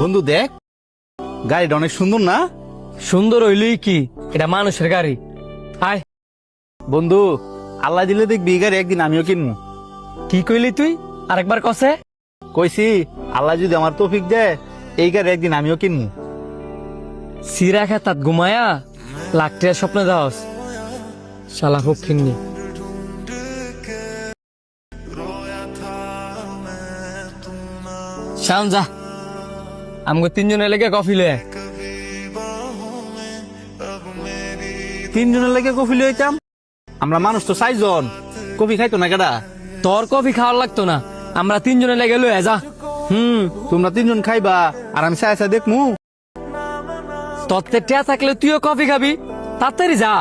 বন্ধু দেখ, গাড়িটা অনেক সুন্দর না? সুন্দর হইলেই কি, এটা মানুষের গাড়ি। আয় বন্ধু, আল্লাহ দিলে দেখবি এই গাড়ি একদিন আমিও কিনবো। কি কইলি তুই? আরেকবার কসে? কইছি আল্লাহ যদি আমার তৌফিক দেয় এই গাড়ি একদিন আমিও কিনবো। সিরা খেতাত ঘুমায়া লাখটিয়া স্বপ্ন দাওস, শালা খুব কিননি। শাম যা, আমগো তিনজনে লেগে কফি লয়ে। তিনজনের লেগে কফি লইতাম? আমরা মানুষ তো 4 জন, কফি খাইতো না কেডা? তোর কফি খাওয়ার লাগতো না, আমরা তিনজনে লেগে লয়ে যা। তোমরা 3 জন খাইবা আর আমি চাই চাই দেখমু। তোর টিয়া থাকলে তুইও কফি খাবি, তাড়াতাড়ি যা।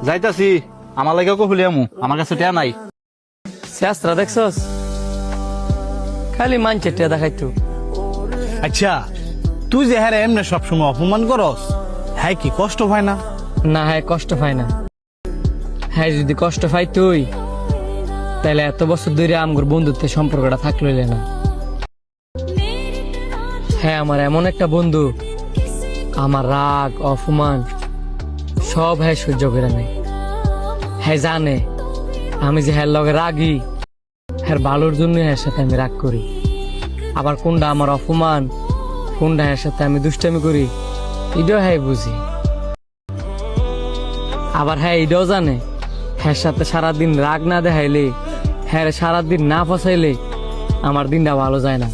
যাইতাছি, আমার লাগে কফি লিয়ামু, আমার কাছে টিয়া নাই। শাস্ত্রা দেখছস, খালি মানছে টিয়া দেখাইতো। আচ্ছা, তুই যে হ্যাঁ এমনি সবসময় অপমান করস, হ্যাঁ কি কষ্ট হয় না? না, হ্যাঁ কষ্ট পায় না। হ্যাঁ যদি কষ্ট পাই তুই, তাহলে এত বছর ধরে আমগর বন্ধুত্বের সম্পর্কটা থাকলো না। হ্যাঁ আমার এমন একটা বন্ধু, আমার রাগ অপমান সব হ্যাঁ সহ্য করে নেয়। হ্যাঁ জানে আমি যে হ্যাঁ লগে রাগি, হ্যাঁ ভালোর জন্য হ্যাঁ সাথে আমি রাগ করি। আবার কোনটা আমার অপমান, কোনটা হ্যাঁ সাথে আমি দুষ্টামি করি, এটাও হ্যাঁ বুঝি। আবার হ্যাঁ এটাও জানে হ্যাঁ সাথে সারাদিন রাগ না দেখাইলে, হ্যাঁ সারাদিন না ফসাইলে আমার দিনটা ভালো যায় না।